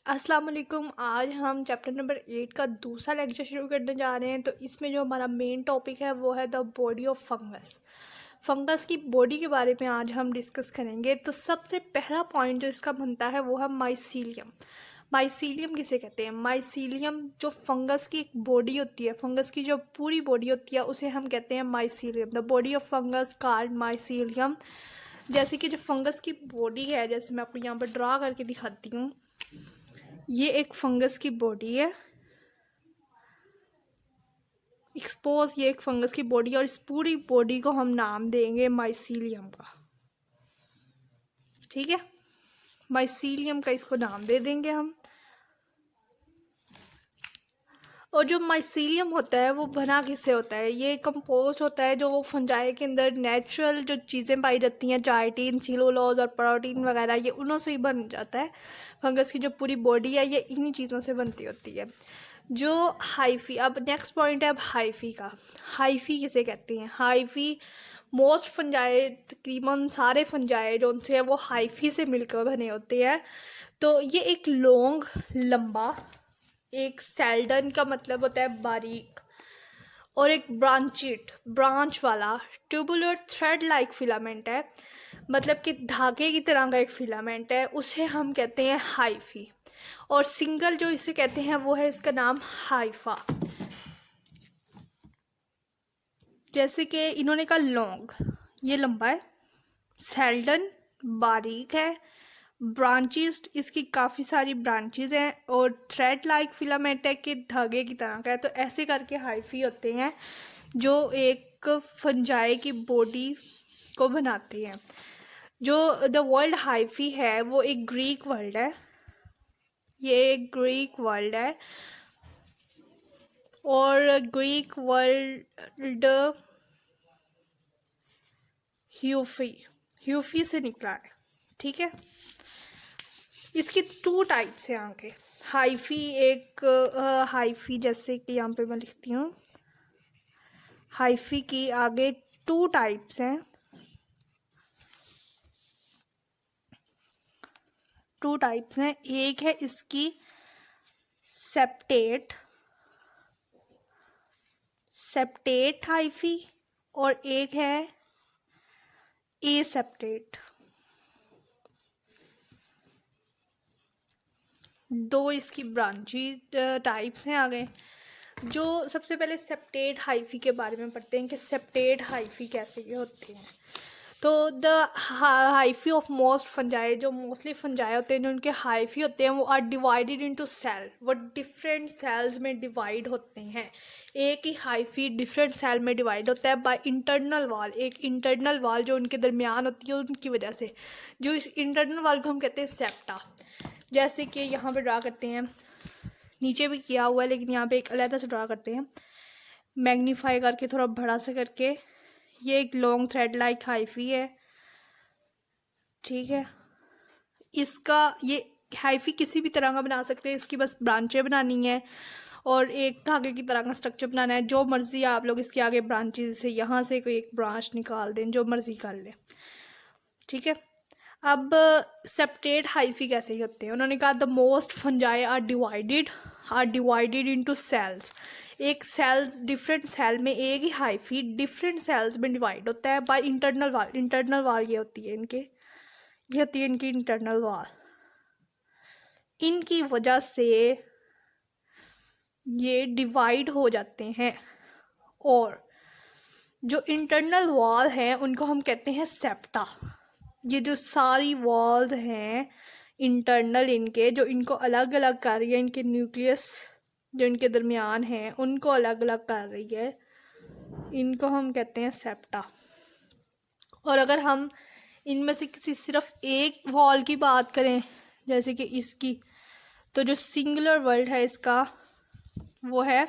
अस्सलाम वालेकुम। आज हम चैप्टर नंबर 8 का दूसरा लेक्चर शुरू करने जा रहे हैं। तो इसमें जो हमारा मेन टॉपिक है वो है the body of fungus. Fungus की बॉडी के बारे में आज हम डिस्कस करेंगे। तो सबसे पहला पॉइंट जो इसका बनता है वो है माइसीलियम। माइसीलियम किसे कहते हैं? माइसीलियम जो फंगस की एक बॉडी होती है, फंगस की जो पूरी बॉडी होती है उसे हम कहते हैं mycelium. The body of fungus called mycelium. जैसे कि जो फंगस की बॉडी है, जैसे मैं आपको यहाँ पर ड्रा करके दिखाती हूँ, ये एक फंगस की बॉडी है। एक्सपोज ये एक फंगस की बॉडी है और इस पूरी बॉडी को हम नाम देंगे माइसीलियम का। ठीक है, माइसीलियम का इसको नाम दे देंगे हम। और जो माइसीलियम होता है वो बना किससे होता है? ये कंपोस्ट होता है जो वो फंजाई के अंदर नेचुरल जो चीज़ें पाई जाती हैं, चाइटिन, सेलुलोज और प्रोटीन वगैरह, ये उन्हों से ही बन जाता है। फंगस की जो पूरी बॉडी है ये इन्हीं चीज़ों से बनती होती है। जो हाइफी, अब नेक्स्ट पॉइंट है अब हाइफी का। हाइफी किसे कहते हैं? हाइफी मोस्ट फंजाई, तकरीबन सारे फंजाई जो उनसे है वो हाइफी से मिलकर बने होते हैं। तो ये एक लॉन्ग, लंबा, एक सेल्डन का मतलब होता है बारीक, और एक ब्रांचिड, ब्रांच वाला ट्यूबुलर थ्रेड लाइक फिलामेंट है, मतलब कि धागे की तरह का एक फिलामेंट है, उसे हम कहते हैं हाइफी। और सिंगल जो इसे कहते हैं वो है, इसका नाम हाइफा। जैसे कि इन्होंने कहा लॉन्ग, ये लंबा है, सेल्डन बारीक है, ब्रांचेस इसकी काफ़ी सारी ब्रांचेस हैं, और थ्रेड लाइक फिलामेंट है कि धागे की तरह का है। तो ऐसे करके हाइफी होते हैं जो एक फंजाई की बॉडी को बनाते हैं। जो द वर्ल्ड हाइफी है वो एक ग्रीक वर्ड है, ये एक ग्रीक वर्ड है, और ग्रीक वर्ड ह्यूफी से निकला है। ठीक है, इसकी टू टाइप्स हैं आगे। हाइफी एक हाइफी, जैसे कि यहाँ पे मैं लिखती हूँ, हाइफी की आगे टू टाइप्स हैं। टू टाइप्स हैं, एक है इसकी सेप्टेट हाइफी, और एक है एसेप्टेट। दो इसकी ब्रांची टाइप्स हैं आगे। जो सबसे पहले सेप्टेट हाइफी के बारे में पढ़ते हैं कि सेप्टेट हाइफी कैसे के होते हैं। तो the hyphae of most fungi, जो मोस्टली फंजाई होते हैं, जो उनके हाइफी होते हैं वो आर डिवाइडेड इनटू सेल, वो डिफरेंट सेल्स में डिवाइड होते हैं। एक ही हाइफी डिफरेंट सेल में डिवाइड होता है बाय इंटरनल वाल, एक इंटरनल वाल जो उनके दरमियान होती है उनकी वजह से। जो इस इंटरनल वाल को हम कहते हैं सेप्टा। जैसे कि यहाँ पे ड्रा करते हैं, नीचे भी किया हुआ है लेकिन यहाँ पे एक अलग से ड्रा करते हैं, मैग्नीफाई करके थोड़ा बड़ा से करके। ये एक लॉन्ग थ्रेड लाइक हाइफी है। ठीक है, इसका ये हाइफी किसी भी तरह का बना सकते हैं, इसकी बस ब्रांचें बनानी है और एक धागे की तरह का स्ट्रक्चर बनाना है। जो मर्जी आप लोग इसके आगे ब्रांचेज से यहाँ से कोई एक ब्रांच निकाल दें, जो मर्जी कर ले। ठीक है, अब सेप्टेट हाइफी कैसे ही होते हैं? उन्होंने कहा the most fungi are divided into cells. एक सेल्स, डिफरेंट सेल में एक ही हाइफी डिफरेंट सेल्स में डिवाइड होता है बाय इंटरनल वाल। इंटरनल वाल ये होती है इनके, ये होती है इनकी इंटरनल वाल। इनकी वजह से ये डिवाइड हो जाते हैं, और जो इंटरनल वॉल हैं उनको हम कहते हैं सेप्टा। ये जो सारी वॉल्स हैं इंटरनल इनके, जो इनको अलग अलग कर रही है, इनके न्यूक्लियस जो इनके दरमियान हैं उनको अलग अलग कर रही है, इनको हम कहते हैं सेप्टा। और अगर हम इनमें से किसी सिर्फ एक वॉल की बात करें, जैसे कि इसकी, तो जो सिंगुलर वर्ड है इसका वो है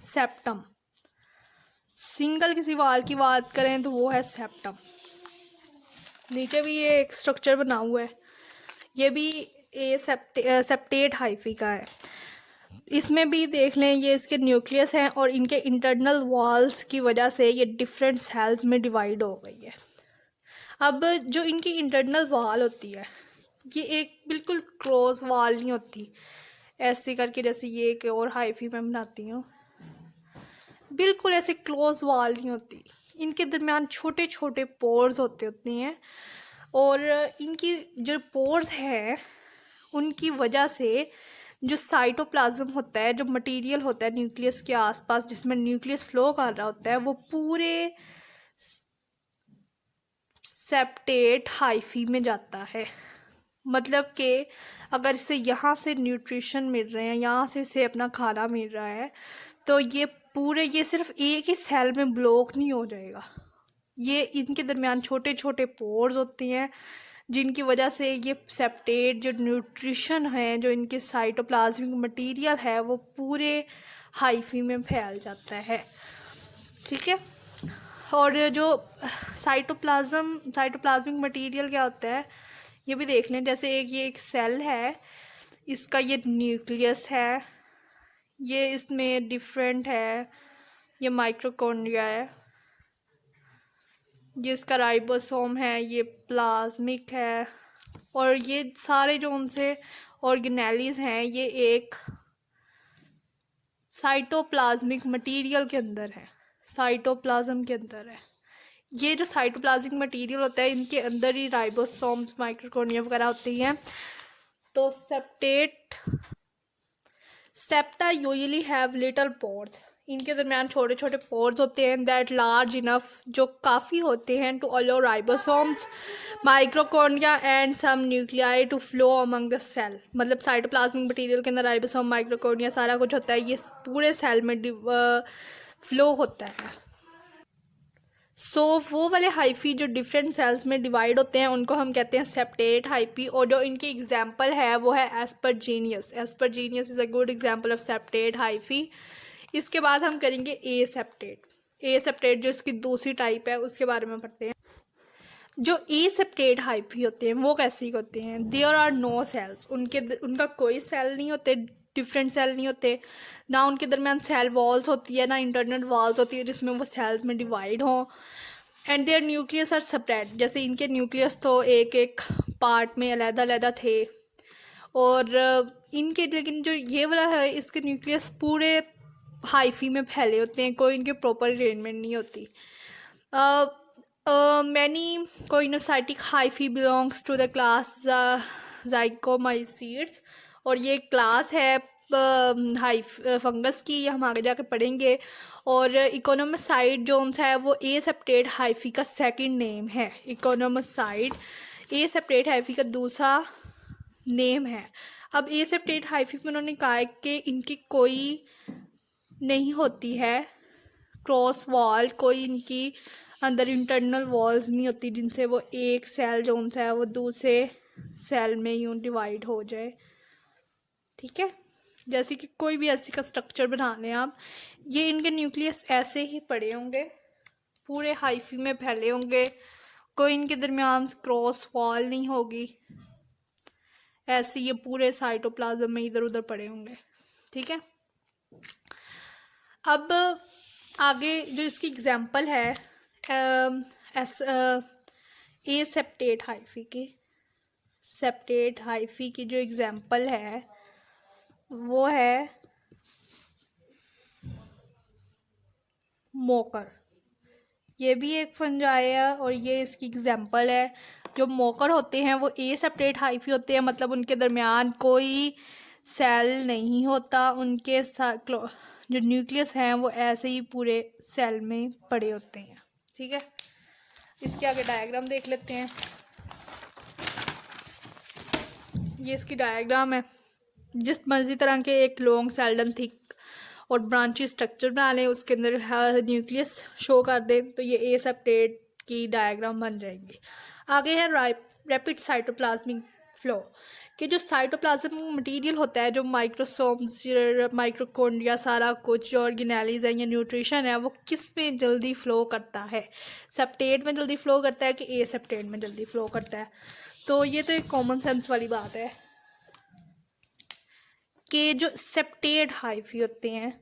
सेप्टम। सिंगल किसी वाल की बात करें तो वो है सेप्टम। नीचे भी ये एक स्ट्रक्चर बना हुआ है, ये भी सेप्टेट हाइफी का है। इसमें भी देख लें, ये इसके न्यूक्लियस हैं और इनके इंटरनल वॉल्स की वजह से ये डिफरेंट सेल्स में डिवाइड हो गई है। अब जो इनकी इंटरनल वॉल होती है ये एक बिल्कुल क्लोज वॉल नहीं होती, ऐसे करके जैसे ये एक और हाइफी मैं बनाती हूँ, बिल्कुल ऐसे क्लोज वॉल नहीं होती। इनके दरमियान छोटे छोटे पोर्स होते हैं, और इनकी जो पोर्स हैं उनकी वजह से जो साइटोप्लाज्म होता है, जो मटेरियल होता है न्यूक्लियस के आसपास जिसमें न्यूक्लियस फ्लो कर रहा होता है, वो पूरे सेप्टेट हाइफी में जाता है। मतलब कि अगर इसे यहाँ से न्यूट्रिशन मिल रहे हैं, यहाँ से इसे अपना खाना मिल रहा है, तो ये सिर्फ एक ही सेल में ब्लॉक नहीं हो जाएगा। ये इनके दरमियान छोटे छोटे पोर्स होते हैं जिनकी वजह से ये सेप्टेट जो न्यूट्रिशन है, जो इनके साइटोप्लाज्मिक मटेरियल है, वो पूरे हाइफी में फैल जाता है। ठीक है। और जो साइटोप्लाज्मिक मटेरियल क्या होता है ये भी देख लें। जैसे ये एक सेल है, इसका ये न्यूक्लियस है, ये इसमें डिफरेंट है, ये माइक्रोकॉन्ड्रिया है, ये इसका राइबोसोम है, ये प्लाज्मिक है, और ये सारे जो उनसे ऑर्गेनेलीज हैं ये एक साइटोप्लाज्मिक मटेरियल के अंदर है, साइटोप्लाज्म के अंदर है। ये जो साइटोप्लाज्मिक मटेरियल होता है इनके अंदर ही राइबोसोम्स, माइक्रोकॉन्ड्रिया वगैरह होती हैं। तो septa usually have little pores, इनके दरमियान छोटे छोटे पोर्स होते हैं दैट लार्ज इनफ, जो काफ़ी होते हैं to allow ribosomes, mitochondria and some nuclei to flow among the cell. मतलब साइटोप्लाज्मिक मटेरियल के अंदर राइबोसोम, माइक्रोकॉन्ड्रिया सारा कुछ होता है, ये पूरे सेल में फ्लो होता है। वो वाले हाइफी जो डिफरेंट सेल्स में डिवाइड होते हैं उनको हम कहते हैं सेप्टेट हाइफी। और जो इनकी एग्जांपल है वो है aspergillus. Aspergillus is a good example of septate hyphae. इसके बाद हम करेंगे ए सेप्टेट जो इसकी दूसरी टाइप है उसके बारे में पढ़ते हैं। जो ए सेप्टेट हाइफी होते हैं वो कैसे होते हैं? देयर आर नो सेल्स, उनका कोई सेल नहीं होते, डिफरेंट सेल नहीं होते, ना उनके दरमियान सेल वॉल्स होती है, ना इंटरनल वॉल्स होती है जिसमें वो सेल्स में डिवाइड हों। And their nucleus are separate, जैसे इनके न्यूक्लियस तो एक एक पार्ट में अलग-अलग थे, और इनके लेकिन जो ये वाला है इसके न्यूक्लियस पूरे हाइफी में फैले होते हैं, कोई इनके प्रॉपर अरेंजमेंट नहीं होती। Many coenocytic hyphae belongs to the class zygomycetes, और ये क्लास है फंगस की, ये हम आगे जाके पढ़ेंगे। और इकोनोमोसाइड जो है वो ए सेप्टेट हाइफी का सेकंड नेम है। इकोनोमोसाइड ए सेप्टेट हाइफी का दूसरा नेम है। अब ए सेप्टेट हाइफी में उन्होंने कहा है कि इनकी कोई नहीं होती है क्रॉस वॉल, कोई इनकी अंदर इंटरनल वॉल्स नहीं होती जिनसे वो एक सेल जो है वो दूसरे सेल में यूँ डिवाइड हो जाए। ठीक है, जैसे कि कोई भी ऐसी का स्ट्रक्चर बना लें आप, ये इनके न्यूक्लियस ऐसे ही पड़े होंगे, पूरे हाइफी में फैले होंगे, कोई इनके दरमियान क्रॉस वॉल नहीं होगी, ऐसे ये पूरे साइटोप्लाज्म में इधर उधर पड़े होंगे। ठीक है, अब आगे जो इसकी एग्जांपल है ए सेप्टेट हाइफी की जो एग्जांपल है वो है मोकर। ये भी एक फंजाई है और ये इसकी एग्जांपल है। जो मोकर होते हैं वो ए सेप्टेट हाइफी होते हैं, मतलब उनके दरमियान कोई सेल नहीं होता, उनके जो न्यूक्लियस हैं वो ऐसे ही पूरे सेल में पड़े होते हैं। ठीक है, इसके आगे डायग्राम देख लेते हैं। ये इसकी डायग्राम है। जिस मर्जी तरह के एक लॉन्ग सेल्डन थिक और ब्रांची स्ट्रक्चर बना लें, उसके अंदर न्यूक्लियस शो कर दें, तो ये ए सेप्टेट की डायग्राम बन जाएंगी। आगे है रैपिड साइटोप्लाज्मिक फ्लो, कि जो साइटोप्लाज्मिक मटेरियल होता है, जो माइक्रोसोम्स, माइक्रोकॉन्ड्रिया, सारा कुछ जो ऑर्गेनेलीज है या न्यूट्रिशन है, वो किस में जल्दी फ़्लो करता है? सेप्टेट में जल्दी फ़्लो करता है कि ए सेप्टेट में जल्दी फ़्लो करता है? तो ये तो एक कॉमन सेंस वाली बात है कि जो सेप्टेट हाइफी होते हैं,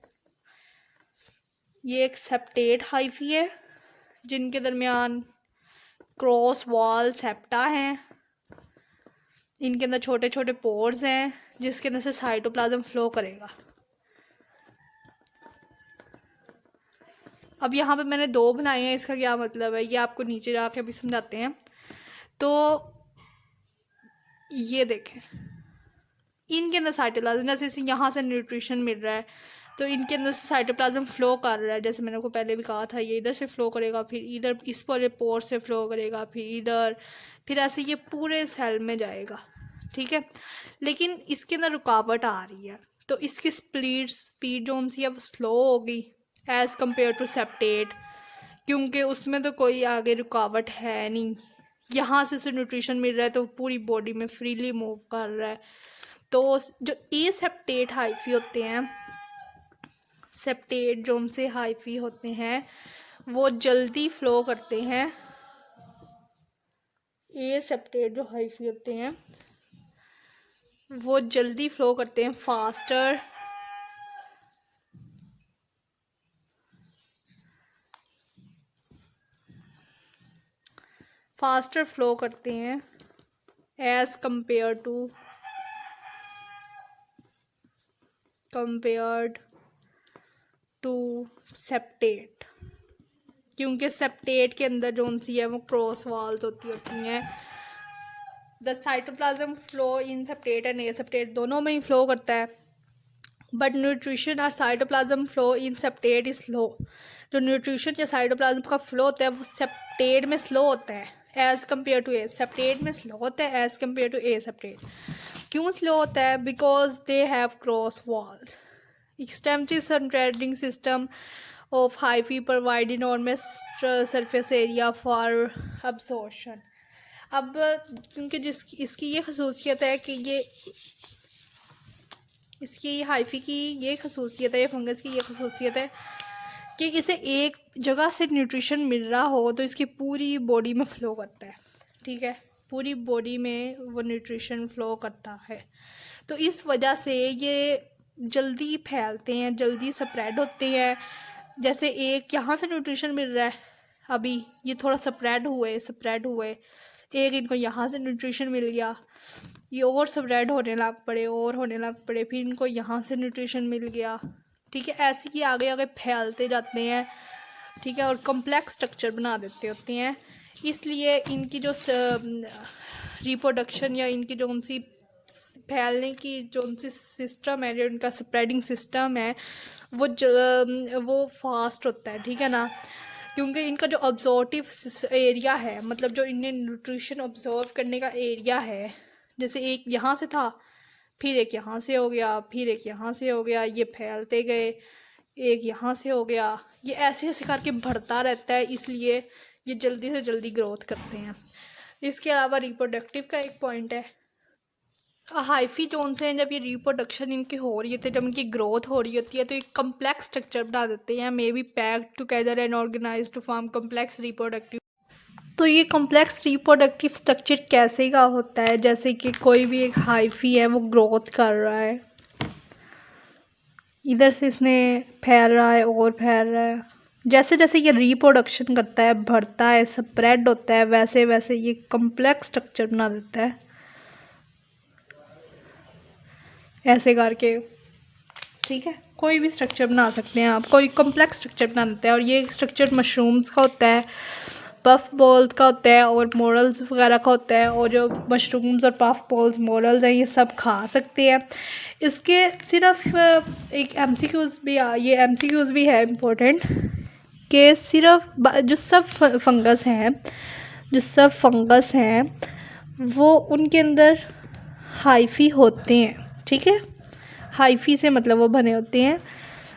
ये एक सेप्टेट हाइफी है जिनके दरमियान क्रॉस वॉल सेप्टा हैं, इनके अंदर छोटे छोटे पोर्स हैं जिसके अंदर से साइटोप्लाज्म फ्लो करेगा। अब यहाँ पे मैंने 2 बनाए हैं, इसका क्या मतलब है ये आपको नीचे जाके भी समझाते हैं। तो ये देखें, इनके अंदर साइटोप्लाज्म, जैसे इसे यहाँ से न्यूट्रिशन मिल रहा है तो इनके अंदर से साइटोप्लाज्म फ्लो कर रहा है, जैसे मैंने को पहले भी कहा था, ये इधर से फ्लो करेगा, फिर इधर इस वाले पोर से फ्लो करेगा, फिर इधर, फिर ऐसे ये पूरे सेल में जाएगा, ठीक है। लेकिन इसके अंदर रुकावट आ रही है, तो इसकी स्पीड जो उनसी है वो स्लो होगी एज़ कम्पेयर टू सेप्टेट, क्योंकि उसमें तो कोई आगे रुकावट है नहीं, यहाँ से उसे न्यूट्रिशन मिल रहा है तो पूरी बॉडी में फ्रीली मूव कर रहा है। तो जो एसेप्टेट हाइफी होते हैं, सेप्टेट जो उनसे हाइफी होते हैं वो जल्दी फ्लो करते हैं। एसेप्टेट जो हाइफी होते हैं वो जल्दी फ्लो करते हैं, फास्टर फ्लो करते हैं एज़ कंपेयर्ड टू सेप्टेट, क्योंकि सेप्टेट के अंदर जो उनसी है वो क्रॉस वॉल्स होती हैं। The cytoplasm flow in septate and aseptate दोनों में ही फ्लो करता है, बट न्यूट्रिशन और cytoplasm flow in septate is slow. जो न्यूट्रिशन या साइटोप्लाज्म का फ्लो होता है वो सेप्टेट में स्लो होता है एज़ कम्पेयर टू सेप्टेट में स्लो होता है एज़ कम्पेयर टू एसेप्टेट। क्यों स्लो होता है? Because they have cross walls. Extensive spreading system of hyphae provide enormous surface area for absorption. अब क्योंकि इसकी ये खसूसियत है कि इसकी हाइफी की ये खसूसियत है, ये फंगस की ये खसूसियत है कि इसे एक जगह से न्यूट्रिशन मिल रहा हो तो इसकी पूरी बॉडी में फ़्लो करता है, ठीक है, पूरी बॉडी में वो न्यूट्रिशन फ़्लो करता है। तो इस वजह से ये जल्दी फैलते हैं, जल्दी स्प्रेड होते हैं। जैसे एक यहाँ से न्यूट्रिशन मिल रहा है, अभी ये थोड़ा स्प्रेड हुए, एक इनको यहाँ से न्यूट्रिशन मिल गया, ये और स्प्रेड होने लग पड़े, फिर इनको यहाँ से न्यूट्रिशन मिल गया, ठीक है। ऐसे ही आगे आगे फैलते जाते हैं, ठीक है, और कम्प्लेक्स स्ट्रक्चर बना देते होते हैं। इसलिए इनकी जो रिप्रोडक्शन या इनकी जो उनसी फैलने की जो उनसी सिस्टम है, जो इनका स्प्रेडिंग सिस्टम है वो फास्ट होता है, ठीक है ना, क्योंकि इनका जो ऑब्जॉर्टिव एरिया है, मतलब जो इन्हें न्यूट्रिशन ऑब्जॉर्व करने का एरिया है, जैसे एक यहाँ से था, फिर एक यहाँ से हो गया, फिर एक यहाँ से हो गया, ये फैलते गए, एक यहाँ से हो गया, ये ऐसे ऐसे करके बढ़ता रहता है, इसलिए ये जल्दी से जल्दी ग्रोथ करते हैं। इसके अलावा रिप्रोडक्टिव का एक पॉइंट है, हाइफी जोन से जब ये रिप्रोडक्शन इनकी हो रही होती है, जब इनकी ग्रोथ हो रही होती है, तो एक कम्प्लेक्स स्ट्रक्चर बना देते हैं, may be packed together and organise to form complex reproductive. तो ये कम्प्लेक्स रिप्रोडक्टिव स्ट्रक्चर कैसे का होता है? जैसे कि कोई भी एक हाइफी है वो ग्रोथ कर रहा है, इधर से इसने फैल रहा है और फैल रहा है, जैसे जैसे ये रिप्रोडक्शन करता है, बढ़ता है, स्प्रेड होता है, वैसे वैसे ये कम्प्लेक्स स्ट्रक्चर बना देता है, ऐसे करके, ठीक है। कोई भी स्ट्रक्चर बना सकते हैं आप, कोई कम्प्लेक्स स्ट्रक्चर बना देता है। और ये स्ट्रक्चर मशरूम्स का होता है, पफ बॉल्स का होता है और मोरल्स वगैरह का होता है, और जो मशरूम्स और पफ बॉल्स मोरल्स हैं ये सब खा सकते हैं। इसके सिर्फ एक एमसीक्यूज़ भी है इम्पोर्टेंट, कि सिर्फ जो सब फंगस हैं वो उनके अंदर हाइफी होते हैं, ठीक है, हाइफी से मतलब वो बने होते हैं।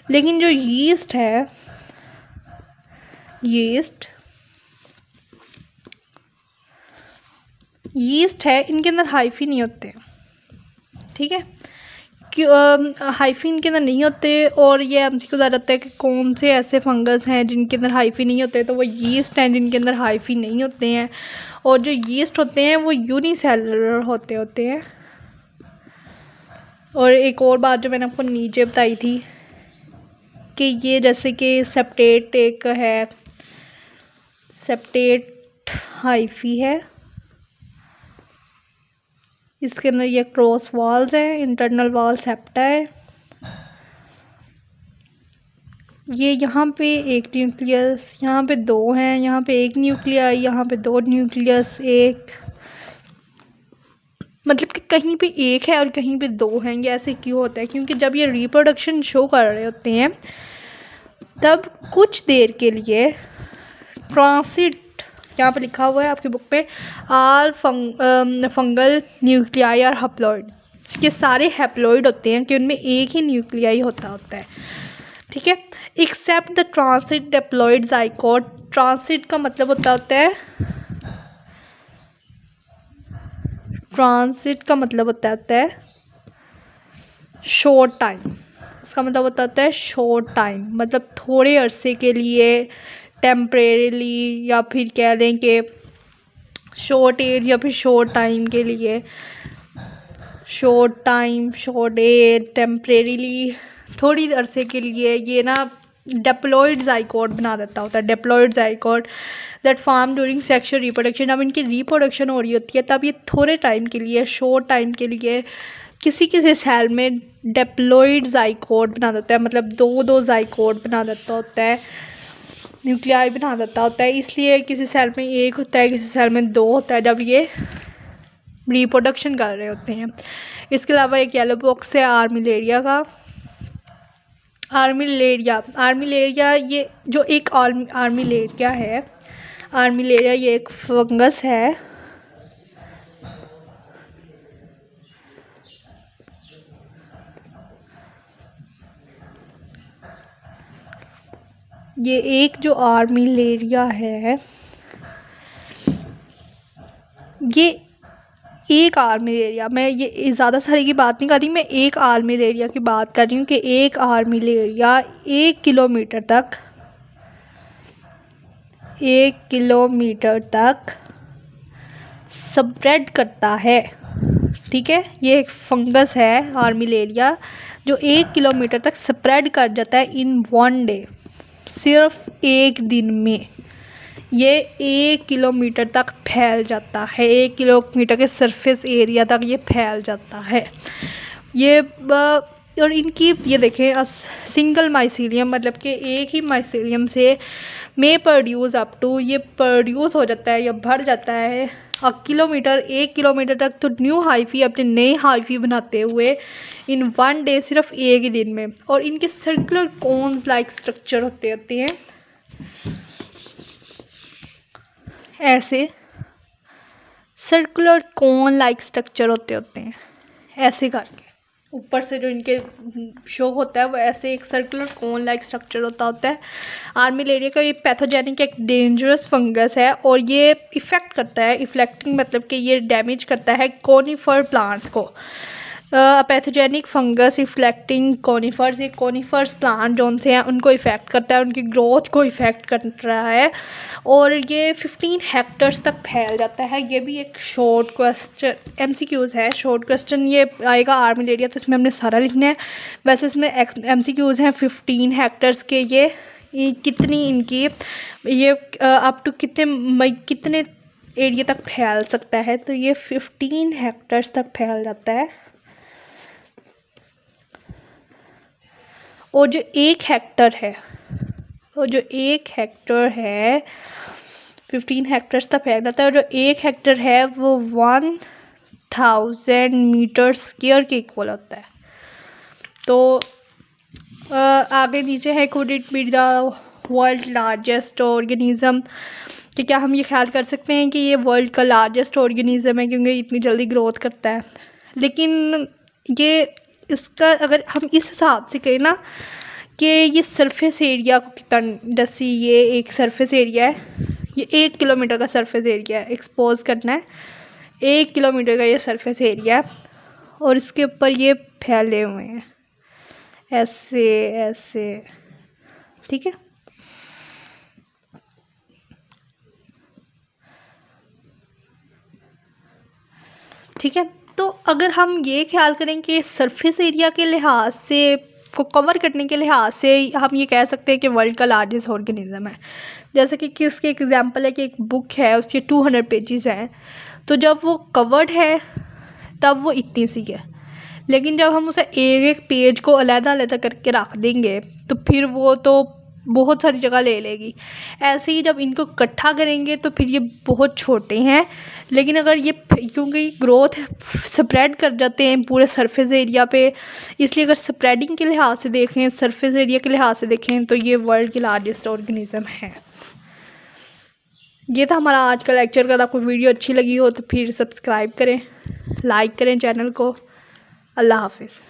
लेकिन जो यीस्ट है इनके अंदर हाइफी नहीं होते, ठीक है, क्यों हाइफी इनके अंदर नहीं होते। और ये हमसे को ज़्यादा है कि कौन से ऐसे फंगस हैं जिनके अंदर हाइफी नहीं होते, तो वो यीस्ट हैं जिनके अंदर हाइफी नहीं होते हैं। और जो यीस्ट होते हैं वो यूनिसेलुलर होते हैं। और एक और बात जो मैंने आपको नीचे बताई थी कि ये जैसे कि सेप्टेट एक है, सेप्टेट हाइफी है, इसके अंदर ये क्रॉस वॉल्स हैं, इंटरनल वॉल सेप्टा है। ये यहाँ पे एक न्यूक्लियस, यहाँ पे दो हैं, यहाँ पे एक न्यूक्लियस, यहाँ पे दो न्यूक्लियस, एक मतलब कि कहीं पे एक है और कहीं पे दो हैं। ये ऐसे क्यों होता है? क्योंकि जब ये रिप्रोडक्शन शो कर रहे होते हैं तब कुछ देर के लिए ट्रांसिट, यहाँ पे लिखा हुआ है आपकी बुक पे, आर फंगल न्यूक्लियाई और हैप्लॉइड, ये सारे हैप्लॉइड होते हैं कि उनमें एक ही न्यूक्लियाई होता है, ठीक है। Except the transit diploid zygote, transit का मतलब होता है ट्रांसिट का मतलब होता है शॉर्ट टाइम। इसका मतलब होता है शॉर्ट टाइम, मतलब थोड़े अरसे के लिए, टेम्परेरीली, या फिर कह लें कि शॉर्ट एज या फिर शॉर्ट टाइम के लिए, short time, short age, temporarily, थोड़ी अरसे के लिए ये ना डिप्लॉइड ज़ाइगोट बना देता होता है। Diploid zygote that form during sexual reproduction, अब इनकी रिप्रोडक्शन हो रही होती है तब ये थोड़े टाइम के लिए, शॉर्ट टाइम के लिए किसी सेल में डिप्लॉइड ज़ाइगोट बना देता है, मतलब दो ज़ाइगोट बना देता होता है, न्यूक्लियाई बना देता होता है। इसलिए किसी सेल में एक होता है, किसी सेल में दो होता है जब ये रिप्रोडक्शन कर रहे होते हैं। इसके अलावा एक येलो बॉक्स है आर्मिलेरिया का। आर्मिलेरिया ये जो एक आर्मिलेरिया है, आर्मिलेरिया ये एक फंगस है। ये एक जो आर्मिलेरिया है, ये एक आर्मिलेरिया, मैं ये ज़्यादा सारे की बात नहीं कर रही, मैं एक आर्मिलेरिया की बात कर रही हूँ कि एक आर्मिलेरिया 1 किलोमीटर तक स्प्रेड करता है, ठीक है। ये एक फंगस है आर्मिलेरिया जो 1 किलोमीटर तक स्प्रेड कर जाता है इन 1 डे, सिर्फ एक दिन में ये 1 किलोमीटर तक फैल जाता है, 1 किलोमीटर के सरफेस एरिया तक ये फैल जाता है। ये और इनकी ये देखें सिंगल माइसीलियम, मतलब कि एक ही माइसीलियम से में प्रोड्यूस अप टू, ये प्रोड्यूस हो जाता है या भर जाता है 1 किलोमीटर तक, तो न्यू हाइफी, अपने नए हाइफी बनाते हुए इन 1 डे, सिर्फ एक ही दिन में। और इनके सर्कुलर कोन्स लाइक स्ट्रक्चर होते हैं ऐसे, सर्कुलर कोन लाइक स्ट्रक्चर होते हैं ऐसे करके, ऊपर से जो इनके शो होता है वो ऐसे एक सर्कुलर कोन लाइक स्ट्रक्चर होता है। आर्मिलेरिया का ये पैथोजेनिक एक डेंजरस फंगस है और ये इफ़ेक्ट करता है, इफ्लेक्टिंग मतलब कि ये डैमेज करता है कोनिफर प्लांट्स को। पैथोजेनिक फंगस इफ्लेक्टिंग कॉनिफर्स, ये कॉनिफर्स प्लांट जो उनसे हैं उनको इफ़ेक्ट करता है, उनकी ग्रोथ को इफ़ेक्ट कर रहा है और ये 15 हेक्टर्स तक फैल जाता है। ये भी एक शॉर्ट क्वेश्चन MCQs है, शॉर्ट क्वेश्चन ये आएगा आर्मिलेरिया, तो इसमें हमने सारा लिखना है। वैसे इसमें MCQs हैं 15 हेक्टर्स के, ये कितनी इनकी ये अप टू कितने एरिया तक फैल सकता है, तो ये 15 हेक्टर्स तक फैल जाता है। और जो 1 हेक्टर है, 15 हेक्टर्स तक फैल जाता है, और जो 1 हेक्टर है वो 1000 मीटर स्क्वायर के इक्वल होता है। तो आगे नीचे है could it be the world largest organism, कि क्या हम ये ख्याल कर सकते हैं कि ये वर्ल्ड का लार्जेस्ट ऑर्गेनिज्म है क्योंकि इतनी जल्दी ग्रोथ करता है। लेकिन ये इसका अगर हम इस हिसाब से कहें ना कि ये सरफेस एरिया को कितना, जैसे ये एक सरफेस एरिया है, ये 1 किलोमीटर का सरफेस एरिया है, एक्सपोज करना है 1 किलोमीटर का ये सरफेस एरिया है और इसके ऊपर ये फैले हुए हैं ऐसे, ठीक है। ठीक है, तो अगर हम ये ख्याल करें कि सरफेस एरिया के लिहाज से को कवर करने के लिहाज से हम ये कह सकते हैं कि वर्ल्ड का लार्जेस्ट ऑर्गेनिज्म है। जैसे कि किसके एग्जांपल है कि एक बुक है, उसके 200 पेजेस हैं, तो जब वो कवर्ड है तब वो इतनी सी है। लेकिन जब हम उसे एक एक पेज को अलग-अलग करके रख देंगे तो फिर वो तो बहुत सारी जगह ले लेगी। ऐसे ही जब इनको इकट्ठा करेंगे तो फिर ये बहुत छोटे हैं, लेकिन अगर ये क्योंकि ग्रोथ स्प्रेड कर जाते हैं पूरे सरफेस एरिया पे, इसलिए अगर स्प्रेडिंग के लिहाज से देखें, सरफेस एरिया के लिहाज से देखें तो ये वर्ल्ड की लार्जेस्ट ऑर्गेनिज्म है। ये था हमारा आज का लेक्चर। अगर आपको वीडियो अच्छी लगी हो तो फिर सब्सक्राइब करें, लाइक करें चैनल को। अल्लाह हाफिज़।